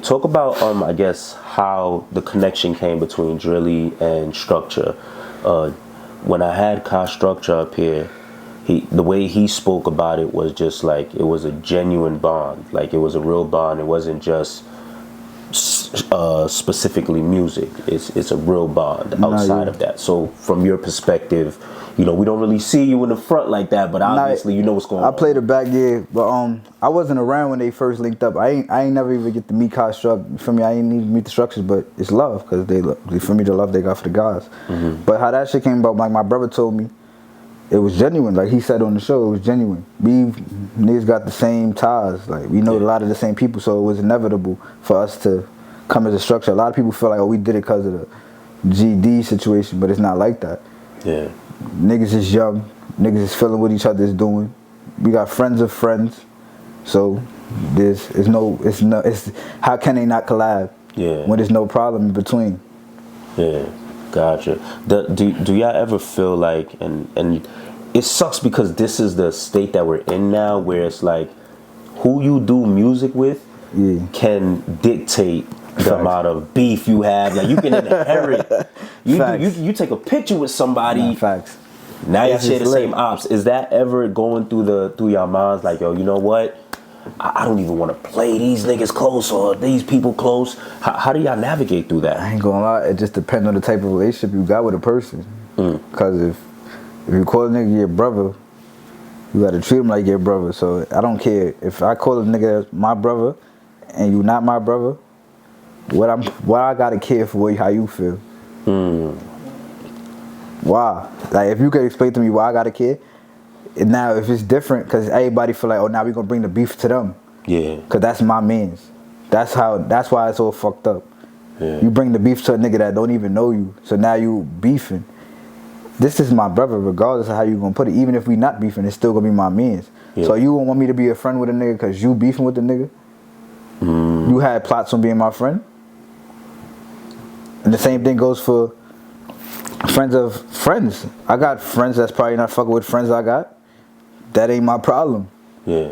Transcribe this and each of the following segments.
Talk about, I guess, how the connection came between Drilly and Structure. When I had Ka Structure up here, the way he spoke about it was just like it was a genuine bond. Like it was a real bond. It wasn't just specifically music. It's a real bond outside of that. So from your perspective, you know, we don't really see you in the front like that, but obviously you know what's going on. I played the back, yeah, but I wasn't around when they first linked up. I ain't never even get to meet Ka Struct. For me, I ain't even meet the Structures, but it's love because for me the love they got for the guys. But how that shit came about, like my brother told me, it was genuine. Like he said on the show, it was genuine. We niggas got the same ties. Like we know a lot of the same people, so it was inevitable for us to come as a Structure. A lot of people feel like, oh, we did it because of the GD situation, but it's not like that. Yeah. Niggas is young. Niggas is feeling what each other is doing. We got friends of friends. So it's how can they not collab? Yeah. When there's no problem in between. Yeah. Gotcha. Do y'all ever feel like, and it sucks because this is the state that we're in now, where it's like who you do music with can dictate the amount of beef you have. Like you can inherit. You take a picture with somebody. Facts. Now you share the same ops. Is that ever going through your minds? Like, yo, you know what? I don't even want to play these niggas close or these people close. How do y'all navigate through that? I ain't gonna lie. It just depends on the type of relationship you got with a person. Because if you call a nigga your brother, you gotta treat him like your brother. So I don't care if I call a nigga my brother and you not my brother. What I gotta care for how you feel. Why? Like if you could explain to me why I gotta care. And now if it's different, cause everybody feel like, oh, now we gonna bring the beef to them. Yeah. Cause that's my mans. That's why it's all fucked up. Yeah. You bring the beef to a nigga that don't even know you, so now you beefing. This is my brother, regardless of how you gonna put it. Even if we not beefing, it's still gonna be my mans. Yeah. So you won't want me to be a friend with a nigga cause you beefing with the nigga? You had plots on being my friend? And the same thing goes for friends of friends. I got friends that's probably not fucking with friends I got. That ain't my problem. Yeah.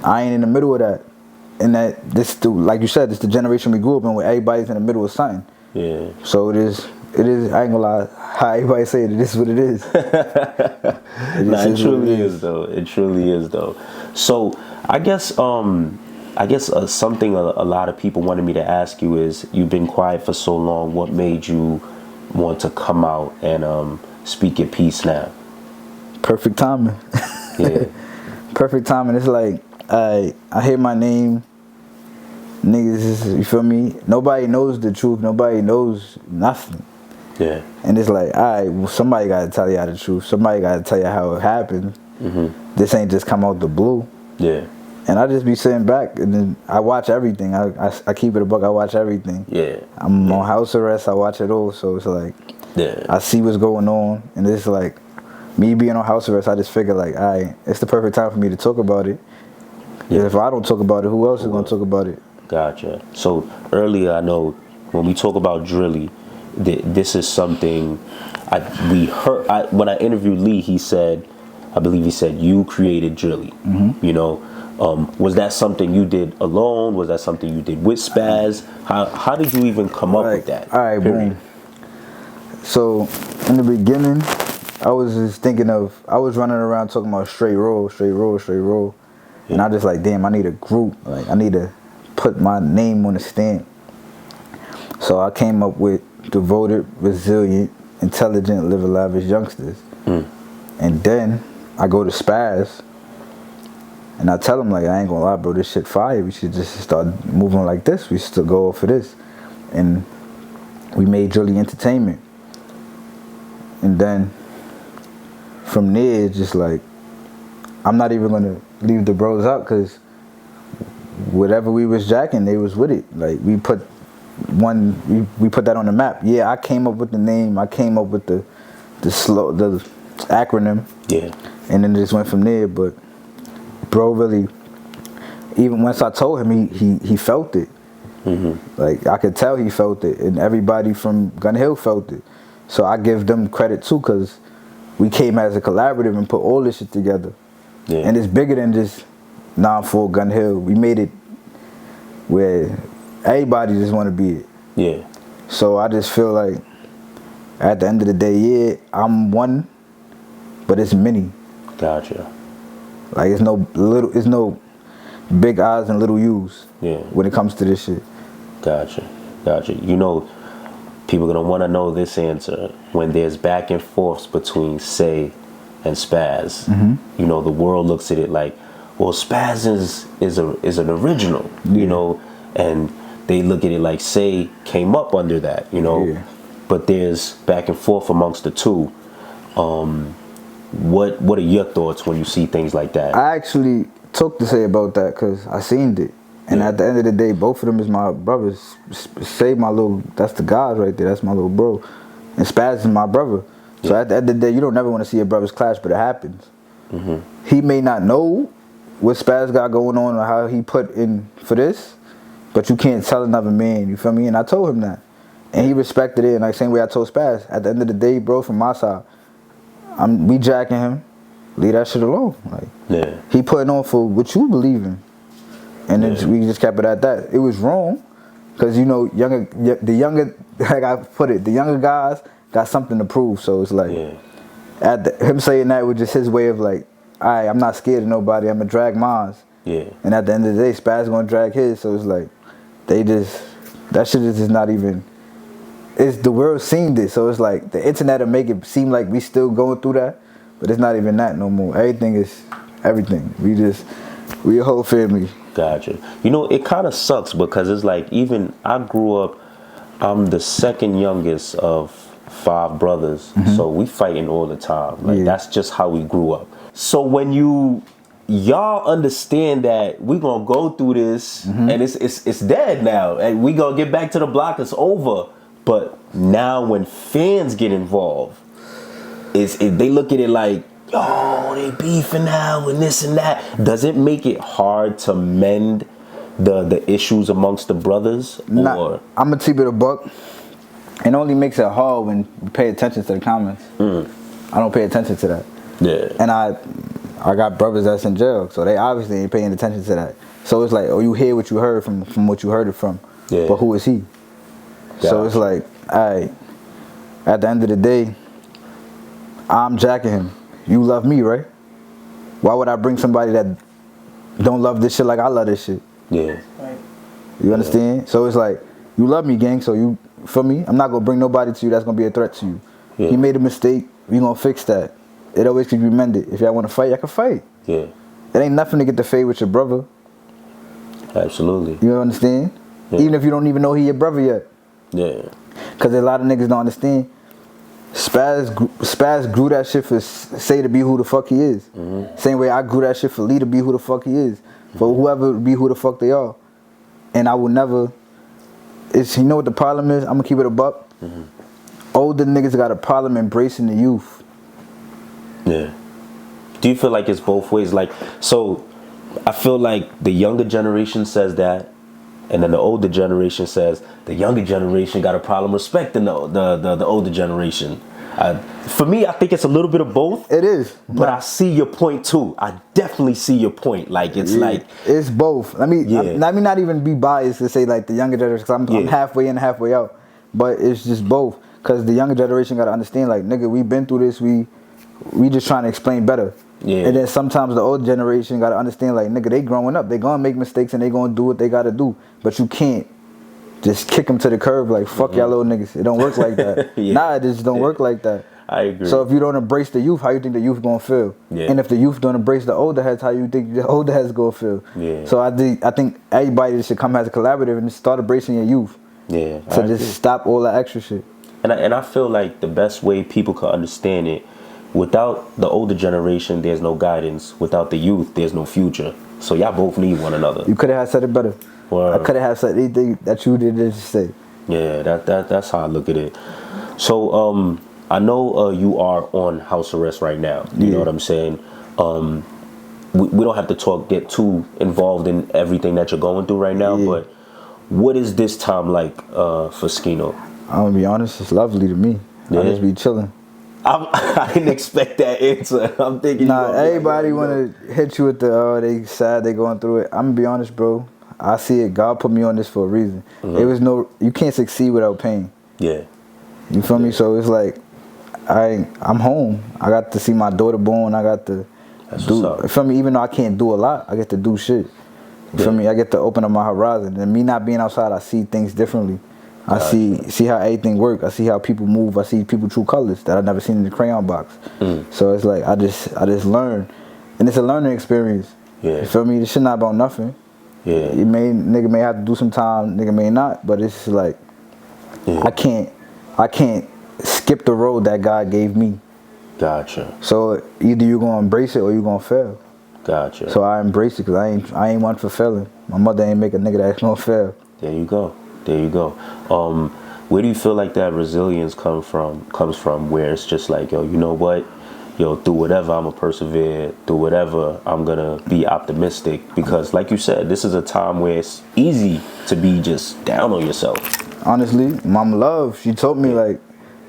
I ain't in the middle of that. And like you said, it's the generation we grew up in where everybody's in the middle of something. Yeah. So it is, I ain't gonna lie, how everybody say it is what it is. It truly is though. It truly is though. So I guess something a lot of people wanted me to ask you is, you've been quiet for so long, what made you want to come out and speak your piece now? Perfect timing. Yeah. Perfect timing. It's like I hear my name, niggas, you feel me? Nobody knows the truth. Nobody knows nothing. Yeah. And it's like, alright, well, somebody gotta tell you the truth. Somebody gotta tell you how it happened. This ain't just come out the blue. Yeah. And I just be sitting back and then I watch everything. I keep it a buck. I watch everything. Yeah. I'm on house arrest. I watch it all. So it's like, I see what's going on, and it's like, me being on house arrest, I just figure like, alright, it's the perfect time for me to talk about it. Yeah. If I don't talk about it, who else is gonna talk about it? Gotcha. So earlier, I know when we talk about Drilly, this is something we heard. When I interviewed Lee, I believe he said you created Drilly. You know. Was that something you did alone? Was that something you did with Spazz? How did you even come up with that? Alright, boom. So in the beginning, I was just thinking I was running around talking about straight roll. Yeah. And I just like, damn, I need a group. Like I need to put my name on the stamp. So I came up with Devoted, Resilient, Intelligent, Live a Lavish Youngsters. And then I go to Spazz. And I tell him, like, I ain't gonna lie, bro, this shit fire. We should just start moving like this. We should go off for this. And we made Drilly Entertainment. And then from there, it's just like, I'm not even gonna leave the bros out because whatever we was jacking, they was with it. Like, we put that on the map. Yeah, I came up with the name. I came up with the acronym. Yeah. And then it just went from there, but bro, really, even once I told him, he felt it. Like I could tell he felt it, and everybody from Gun Hill felt it. So I give them credit too, cause we came as a collaborative and put all this shit together. Yeah. And it's bigger than just 9-4 Gun Hill. We made it where everybody just want to be it. Yeah. So I just feel like at the end of the day, yeah, I'm one, but it's many. Gotcha. Like it's no big I's and little U's. Yeah. When it comes to this shit. Gotcha. You know, people gonna want to know this answer when there's back and forths between Say and Spazz. You know, the world looks at it like, well, Spazz is an original, you know, and they look at it like Say came up under that, you know. Yeah. But there's back and forth amongst the two. What are your thoughts when you see things like that? I actually talked to Say about that because I seen it. And at the end of the day, both of them is my brothers. Say that's the guys right there. That's my little bro. And Spazz is my brother. So at the end of the day, you don't never want to see your brothers clash, but it happens. He may not know what Spazz got going on or how he put in for this, but you can't tell another man, you feel me? And I told him that. And he respected it, and like same way I told Spazz. At the end of the day, bro, from my side, we jacking him. Leave that shit alone. Like, he putting on for what you believe in. And then we just kept it at that. It was wrong, because you know, the younger, like I put it, the younger guys got something to prove. So it's like, him saying that was just his way of like, alright, I'm not scared of nobody. I'm gonna drag mine. Yeah. And at the end of the day, Spazz gonna drag his. So it's like, that shit is just not even. It's the world seen this, so it's like the internet will make it seem like we still going through that, but it's not even that no more. Everything is everything. We a whole family. Gotcha. You know, it kind of sucks because it's like, even I grew up, I'm the second youngest of 5 brothers, so we fighting all the time. Like that's just how we grew up. So when y'all understand that we gonna go through this and it's dead now, and we gonna get back to the block, it's over. But now when fans get involved, they look at it like, oh, they beefing now and this and that. Does it make it hard to mend the issues amongst the brothers? Nah, I'm gonna keep it a buck. It only makes it hard when you pay attention to the comments. I don't pay attention to that. Yeah. And I got brothers that's in jail, so they obviously ain't paying attention to that. So it's like, oh, you hear what you heard from what you heard it from. Yeah. But who is he? So it's like, alright, at the end of the day, I'm jacking him. You love me, right? Why would I bring somebody that don't love this shit like I love this shit? Yeah. Right. You understand? So it's like, you love me, gang, so you, for me, I'm not going to bring nobody to you that's going to be a threat to you. Yeah. He made a mistake, we going to fix that. It always can be mended. If y'all want to fight, y'all can fight. Yeah. It ain't nothing to get the fade with your brother. Absolutely. You understand? Yeah. Even if you don't even know he your brother yet. Yeah. Because a lot of niggas don't understand. Spazz grew that shit for Say to be who the fuck he is. Same way I grew that shit for Lee to be who the fuck he is. For whoever to be who the fuck they are. And I will never. You know what the problem is? I'm going to keep it a buck. Older niggas got a problem embracing the youth. Yeah. Do you feel like it's both ways? Like, so I feel like the younger generation says that, and then the older generation says the younger generation got a problem respecting the older generation. For me, I think it's a little bit of both. It is. But I see your point too. I definitely see your point. Like, it's like... It's both. Let me not even be biased to say like the younger generation, because I'm halfway in, halfway out. But it's just both. Because the younger generation got to understand, like, nigga, we been through this. We just trying to explain better. Yeah. And then sometimes the old generation got to understand, like, nigga, they growing up. They going to make mistakes and they going to do what they got to do. But you can't just kick them to the curb like, fuck y'all little niggas. It don't work like that. Nah, it just don't work like that. I agree. So if you don't embrace the youth, how you think the youth going to feel? Yeah. And if the youth don't embrace the older heads, how you think the older heads going to feel? Yeah. So I think everybody should come as a collaborative and start embracing your youth. Yeah. So just stop all that extra shit. And I feel like the best way people can understand it, without the older generation, there's no guidance. Without the youth, there's no future. So y'all both need one another. You could have said it better. Wow. I could have said anything that you didn't say. Yeah, that's how I look at it. So I know you are on house arrest right now. You know what I'm saying? We don't have to get too involved in everything that you're going through right now, but what is this time like for Skino? I'm gonna be honest, it's lovely to me. I just be chilling. I didn't expect that answer. I'm thinking. Nah, everybody want to hit you with the, oh, they sad, they going through it. I'm gonna be honest, bro. I see it. God put me on this for a reason. It was you can't succeed without pain. Yeah. You feel me? So it's like, I'm home. I got to see my daughter born. I got to do. You feel me? Even though I can't do a lot, I get to do shit. You feel me? I get to open up my horizon. And me not being outside, I see things differently. I see how everything works. I see how people move. I see people true colors that I've never seen in the crayon box. So it's like I just learn, and it's a learning experience. Yeah. You feel me? This shit not about nothing. Yeah. Nigga may have to do some time. Nigga may not. But it's like I can't skip the road that God gave me. Gotcha. So either you gonna embrace it or you gonna fail. Gotcha. So I embrace it because I ain't one for failing. My mother ain't make a nigga that's gonna fail. There you go. There you go. Where do you feel like that resilience comes from? Where it's just like, yo, you know what? Yo, through whatever, I'm gonna persevere. Through whatever, I'm gonna be optimistic. Because like you said, this is a time where it's easy to be just down on yourself. Honestly, Mama Love, she told me like,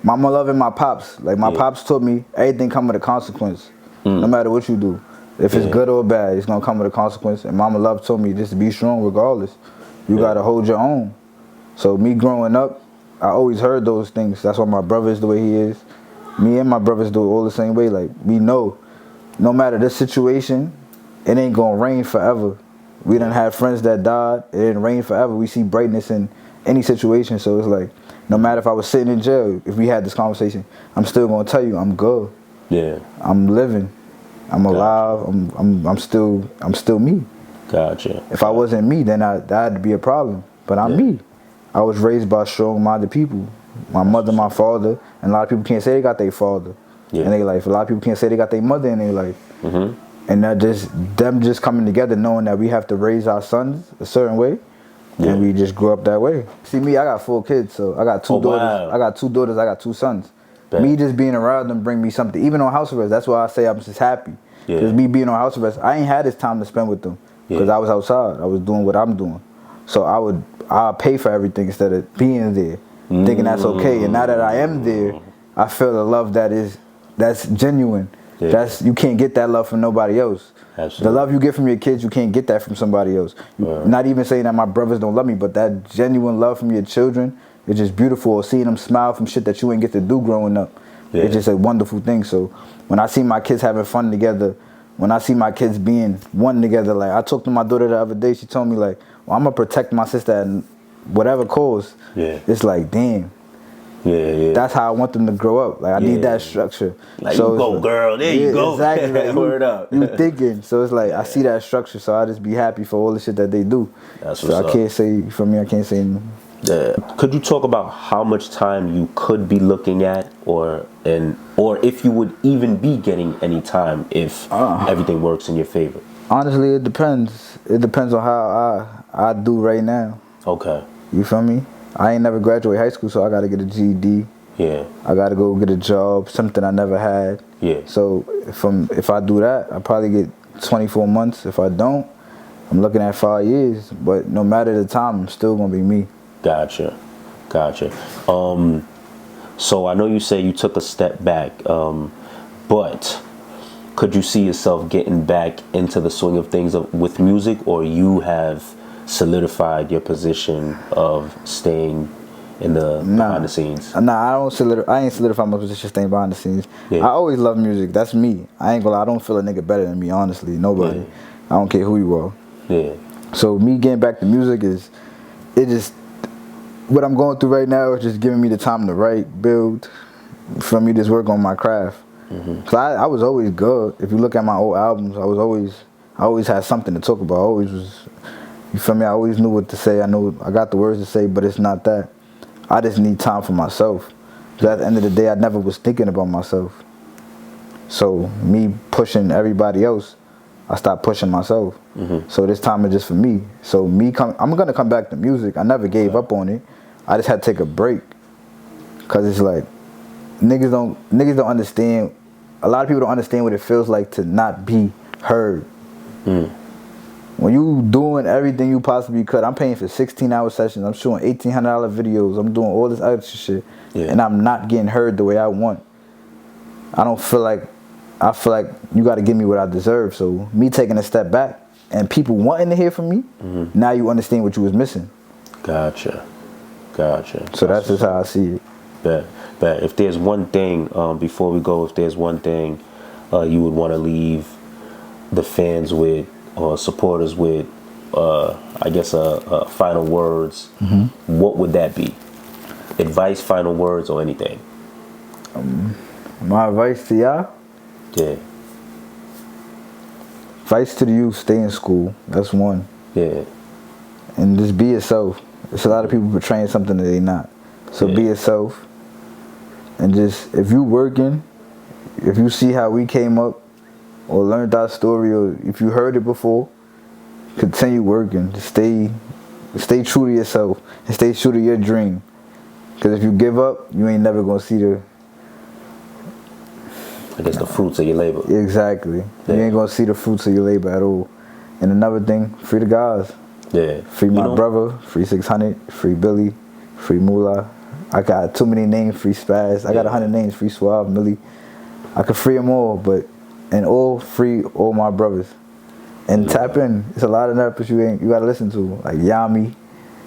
Mama Love and my pops. Like my pops told me everything come with a consequence. No matter what you do. If it's good or bad, it's gonna come with a consequence. And Mama Love told me just to be strong regardless. You gotta hold your own. So me growing up, I always heard those things. That's why my brother is the way he is. Me and my brothers do it all the same way. Like we know, no matter the situation, it ain't gonna rain forever. We done had friends that died. It didn't rain forever. We see brightness in any situation. So it's like, no matter if I was sitting in jail, if we had this conversation, I'm still gonna tell you I'm good. Yeah. I'm living. I'm alive. I'm still me. Gotcha. If I wasn't me, then that'd be a problem. But I'm me. I was raised by strong-minded people. My mother, my father, and a lot of people can't say they got their father in their life. A lot of people can't say they got their mother in their life. And that them just coming together, knowing that we have to raise our sons a certain way, and we just grew up that way. See me, I got 4 kids, so I got 2 daughters. Wow. I got 2 daughters. I got 2 sons. Me just being around them bring me something. Even on house arrest, that's why I say I'm just happy. Because me being on house arrest, I ain't had this time to spend with them. Because I was outside. I was doing what I'm doing. So I'll pay for everything instead of being there, thinking that's okay. And now that I am there, I feel the love that's genuine. You can't get that love from nobody else. Absolutely. The love you get from your kids, you can't get that from somebody else. Not even saying that my brothers don't love me, but that genuine love from your children is just beautiful. Or seeing them smile from shit that you ain't get to do growing up. It's just a wonderful thing. So when I see my kids having fun together, when I see my kids being one together, like I talked to my daughter the other day, she told me like, well, I'm gonna protect my sister at whatever cause. It's like, damn. That's how I want them to grow up. Like I need that structure. Like so you go, girl. There you go. Exactly. Like, Word up. You thinking. So it's like I see that structure. So I just be happy for all the shit that they do. That's what's up. I can't say for me. I can't say. Could you talk about how much time you could be looking at, or if you would even be getting any time if everything works in your favor? Honestly, it depends. It depends on how I do right now. Okay. You feel me? I ain't never graduated high school, so I gotta get a GED. I gotta go get a job, something I never had. So if I do that, I probably get 24 months. If I don't, I'm looking at 5 years. But no matter the time, I'm still gonna be me. Gotcha. So I know you say you took a step back, but could you see yourself getting back into the swing of things with music, or you have solidified your position of staying in the behind the scenes? Nah, I ain't solidified my position staying behind the scenes. I always love music. That's me. I ain't gonna lie, I don't feel a nigga better than me, honestly. Nobody. I don't care who you are. So me getting back to music what I'm going through right now is just giving me the time to write, build, for me just work on my craft. Cause I was always good. If you look at my old albums, I always had something to talk about. I always was, you feel me? I always knew what to say. I know I got the words to say, but it's not that. I just need time for myself. Cause at the end of the day, I never was thinking about myself. So me pushing everybody else, I stopped pushing myself. So this time is just for me. So I'm gonna come back to music. I never gave up on it. I just had to take a break. Cause it's like niggas don't understand. A lot of people don't understand what it feels like to not be heard. When you doing everything you possibly could, I'm paying for 16-hour sessions. I'm shooting $1,800 videos. I'm doing all this extra shit, and I'm not getting heard the way I want. I don't feel like, I feel like you got to give me what I deserve. So me taking a step back and people wanting to hear from me, now you understand what you was missing. Gotcha. So that's just how I see it. But if there's one thing, before we go, if there's one thing you would want to leave the fans with or supporters with, I guess final words, what would that be? Advice, final words, or anything? My advice to y'all? Yeah. Advice to the youth, stay in school. That's one. Yeah. And just be yourself. There's a lot of people portraying something that they not. So be yourself. And just, if you working, if you see how we came up or learned our story, or if you heard it before, continue working. Just stay true to yourself and stay true to your dream. Because if you give up, you ain't never going to see the fruits of your labor. Exactly. You ain't going to see the fruits of your labor at all. And another thing, free the guys. Yeah. Free my brother, free 600, free Billy, free Moolah. I got too many names, free Spazz. I got 100 names, free Suave, Millie. I could free them all, but, and all free all my brothers. And tap in. It's a lot of rappers you got to listen to, like Yami.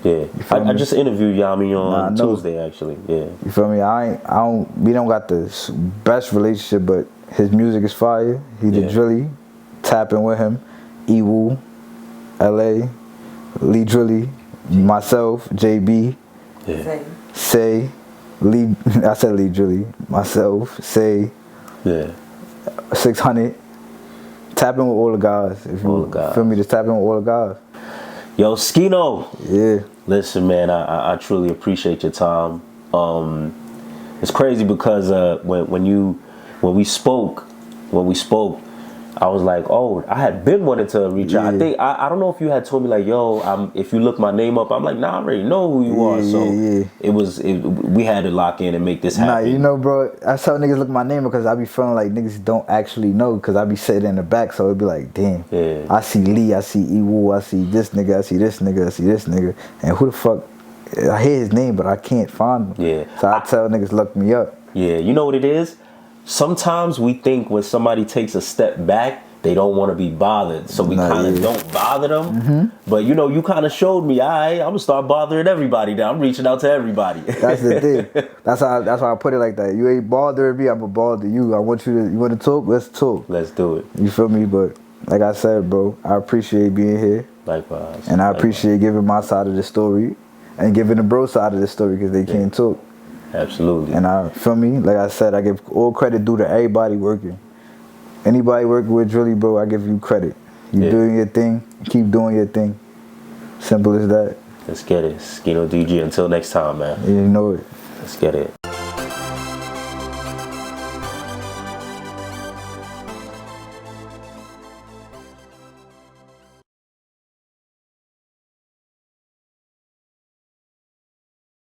Yeah, I just interviewed Yami on Tuesday, actually. Yeah, you feel me? We don't got the best relationship, but his music is fire. He did Drilly, tapping with him, Ewu, LA, Lee Drilly, myself, JB, Say, Lee. I said Lee Drilly, myself, Say, 600. Tapping with all the guys. If you feel me, just tapping with all the guys. Yo, Skino. Yeah. Listen, man, I truly appreciate your time. It's crazy because when we spoke, I was like, oh, I had been wanting to reach out. I think I don't know if you had told me like, yo, if you look my name up, I'm like, nah, I already know who you are. So we had to lock in and make this happen. Nah, you know, bro, that's how niggas look my name because I be feeling like niggas don't actually know because I be sitting in the back, so it'd be like, damn, I see Lee, I see Ewu, I see this nigga, I see this nigga, I see this nigga, and who the fuck? I hear his name, but I can't find him. Yeah. So I tell niggas look me up. Yeah, you know what it is? Sometimes we think when somebody takes a step back, they don't want to be bothered. So we kind of don't bother them. But you know, you kind of showed me, I'm going to start bothering everybody now. I'm reaching out to everybody. That's the thing. That's why I put it like that. You ain't bothering me, I'm going to bother you. You want to talk? Let's talk. Let's do it. You feel me? But like I said, bro, I appreciate being here. Likewise. And I appreciate giving my side of the story and giving the bro side of the story because they can't talk. Absolutely. And I feel me, like I said, I give all credit due to everybody working. Anybody working with Drilly, bro, I give you credit. You doing your thing, keep doing your thing. Simple as that. Let's get it. Skino DG, until next time, man. You know it. Let's get it.